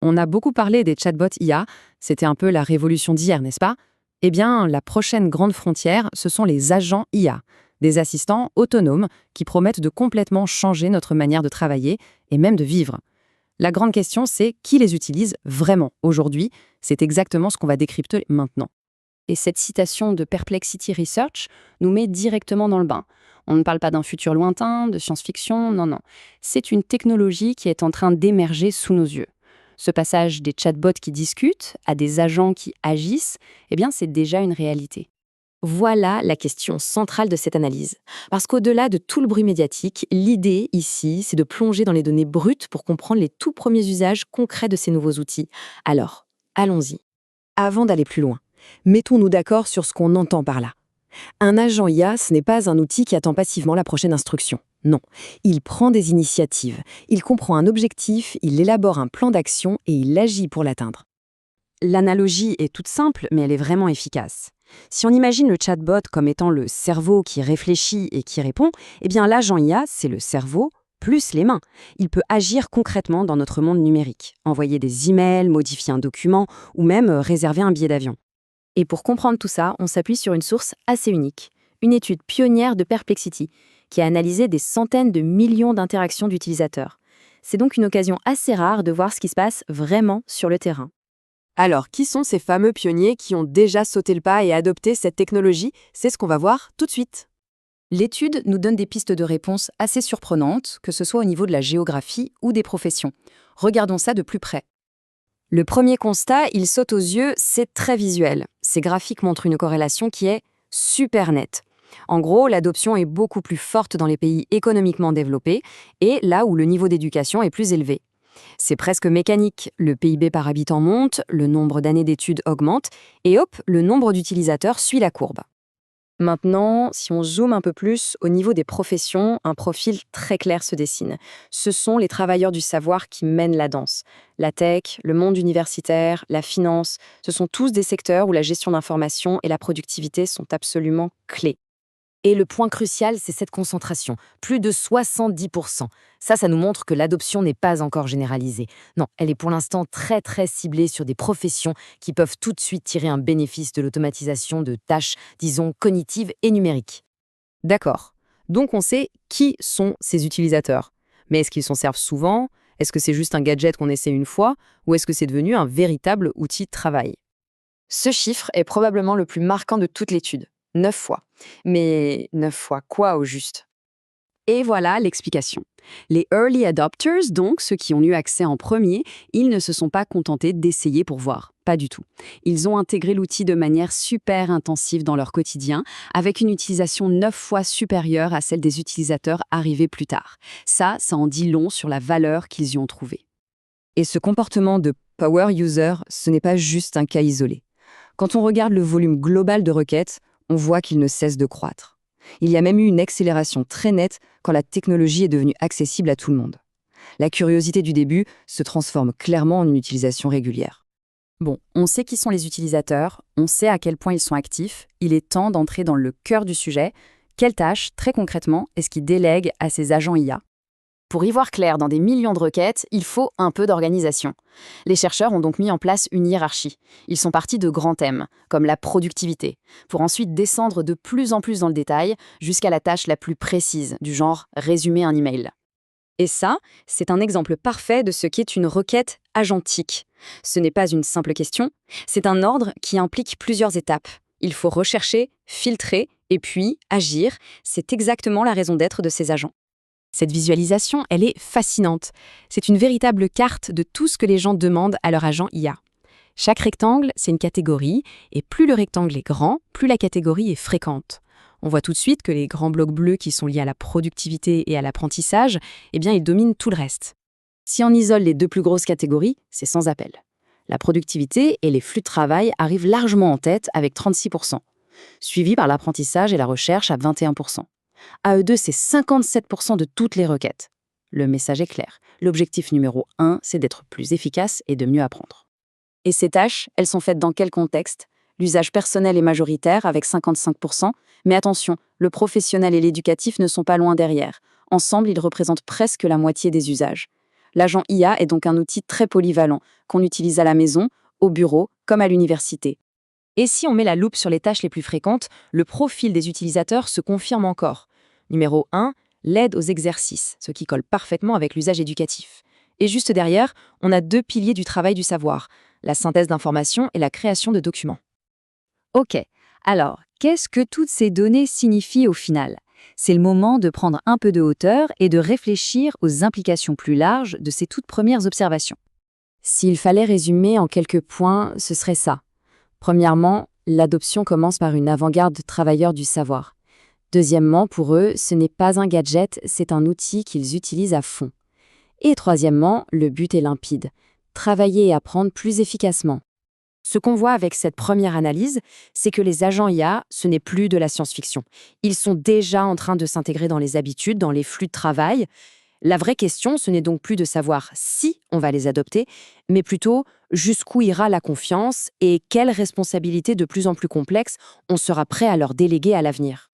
On a beaucoup parlé des chatbots IA, c'était un peu la révolution d'hier, n'est-ce pas? Eh bien, la prochaine grande frontière, ce sont les agents IA, des assistants autonomes qui promettent de complètement changer notre manière de travailler et même de vivre. La grande question, c'est qui les utilise vraiment aujourd'hui? C'est exactement ce qu'on va décrypter maintenant. Et cette citation de Perplexity Research nous met directement dans le bain. On ne parle pas d'un futur lointain, de science-fiction, non, non. C'est une technologie qui est en train d'émerger sous nos yeux. Ce passage des chatbots qui discutent à des agents qui agissent, eh bien, c'est déjà une réalité. Voilà la question centrale de cette analyse. Parce qu'au-delà de tout le bruit médiatique, l'idée ici, c'est de plonger dans les données brutes pour comprendre les tout premiers usages concrets de ces nouveaux outils. Alors, allons-y. Avant d'aller plus loin, mettons-nous d'accord sur ce qu'on entend par là. Un agent IA, ce n'est pas un outil qui attend passivement la prochaine instruction. Non, il prend des initiatives, il comprend un objectif, il élabore un plan d'action et il agit pour l'atteindre. L'analogie est toute simple, mais elle est vraiment efficace. Si on imagine le chatbot comme étant le cerveau qui réfléchit et qui répond, eh bien l'agent IA, c'est le cerveau plus les mains. Il peut agir concrètement dans notre monde numérique, envoyer des emails, modifier un document ou même réserver un billet d'avion. Et pour comprendre tout ça, on s'appuie sur une source assez unique, une étude pionnière de Perplexity, qui a analysé des centaines de millions d'interactions d'utilisateurs. C'est donc une occasion assez rare de voir ce qui se passe vraiment sur le terrain. Alors, qui sont ces fameux pionniers qui ont déjà sauté le pas et adopté cette technologie? C'est ce qu'on va voir tout de suite. L'étude nous donne des pistes de réponse assez surprenantes, que ce soit au niveau de la géographie ou des professions. Regardons ça de plus près. Le premier constat, il saute aux yeux, c'est très visuel. Ces graphiques montrent une corrélation qui est super nette. En gros, l'adoption est beaucoup plus forte dans les pays économiquement développés et là où le niveau d'éducation est plus élevé. C'est presque mécanique, le PIB par habitant monte, le nombre d'années d'études augmente et hop, le nombre d'utilisateurs suit la courbe. Maintenant, si on zoome un peu plus, au niveau des professions, un profil très clair se dessine. Ce sont les travailleurs du savoir qui mènent la danse. La tech, le monde universitaire, la finance, ce sont tous des secteurs où la gestion d'information et la productivité sont absolument clés. Et le point crucial, c'est cette concentration, plus de 70%. Ça nous montre que l'adoption n'est pas encore généralisée. Non, elle est pour l'instant très très ciblée sur des professions qui peuvent tout de suite tirer un bénéfice de l'automatisation de tâches, disons, cognitives et numériques. D'accord. Donc on sait qui sont ces utilisateurs. Mais est-ce qu'ils s'en servent souvent? Est-ce que c'est juste un gadget qu'on essaie une fois? Ou est-ce que c'est devenu un véritable outil de travail? Ce chiffre est probablement le plus marquant de toute l'étude. 9 fois. Mais 9 fois quoi au juste? Et voilà l'explication. Les early adopters, donc ceux qui ont eu accès en premier, ils ne se sont pas contentés d'essayer pour voir. Pas du tout. Ils ont intégré l'outil de manière super intensive dans leur quotidien, avec une utilisation 9 fois supérieure à celle des utilisateurs arrivés plus tard. Ça en dit long sur la valeur qu'ils y ont trouvée. Et ce comportement de power user, ce n'est pas juste un cas isolé. Quand on regarde le volume global de requêtes, on voit qu'il ne cesse de croître. Il y a même eu une accélération très nette quand la technologie est devenue accessible à tout le monde. La curiosité du début se transforme clairement en une utilisation régulière. Bon, on sait qui sont les utilisateurs, on sait à quel point ils sont actifs, il est temps d'entrer dans le cœur du sujet. Quelles tâches, très concrètement, est-ce qu'ils délèguent à ces agents IA? Pour y voir clair dans des millions de requêtes, il faut un peu d'organisation. Les chercheurs ont donc mis en place une hiérarchie. Ils sont partis de grands thèmes, comme la productivité, pour ensuite descendre de plus en plus dans le détail jusqu'à la tâche la plus précise, du genre résumer un email. Et ça, c'est un exemple parfait de ce qu'est une requête agentique. Ce n'est pas une simple question, c'est un ordre qui implique plusieurs étapes. Il faut rechercher, filtrer et puis agir. C'est exactement la raison d'être de ces agents. Cette visualisation, elle est fascinante. C'est une véritable carte de tout ce que les gens demandent à leur agent IA. Chaque rectangle, c'est une catégorie, et plus le rectangle est grand, plus la catégorie est fréquente. On voit tout de suite que les grands blocs bleus qui sont liés à la productivité et à l'apprentissage, eh bien, ils dominent tout le reste. Si on isole les deux plus grosses catégories, c'est sans appel. La productivité et les flux de travail arrivent largement en tête avec 36%, suivis par l'apprentissage et la recherche à 21%. À eux deux, c'est 57% de toutes les requêtes. Le message est clair. L'objectif numéro 1, c'est d'être plus efficace et de mieux apprendre. Et ces tâches, elles sont faites dans quel contexte? L'usage personnel est majoritaire avec 55%, mais attention, le professionnel et l'éducatif ne sont pas loin derrière. Ensemble, ils représentent presque la moitié des usages. L'agent IA est donc un outil très polyvalent, qu'on utilise à la maison, au bureau, comme à l'université. Et si on met la loupe sur les tâches les plus fréquentes, le profil des utilisateurs se confirme encore. Numéro 1, l'aide aux exercices, ce qui colle parfaitement avec l'usage éducatif. Et juste derrière, on a 2 piliers du travail du savoir, la synthèse d'informations et la création de documents. Ok, alors, qu'est-ce que toutes ces données signifient au final? C'est le moment de prendre un peu de hauteur et de réfléchir aux implications plus larges de ces toutes premières observations. S'il fallait résumer en quelques points, ce serait ça. Premièrement, l'adoption commence par une avant-garde de travailleurs du savoir. Deuxièmement, pour eux, ce n'est pas un gadget, c'est un outil qu'ils utilisent à fond. Et troisièmement, le but est limpide. Travailler et apprendre plus efficacement. Ce qu'on voit avec cette première analyse, c'est que les agents IA, ce n'est plus de la science-fiction. Ils sont déjà en train de s'intégrer dans les habitudes, dans les flux de travail. La vraie question, ce n'est donc plus de savoir si on va les adopter, mais plutôt jusqu'où ira la confiance et quelles responsabilités de plus en plus complexes on sera prêt à leur déléguer à l'avenir.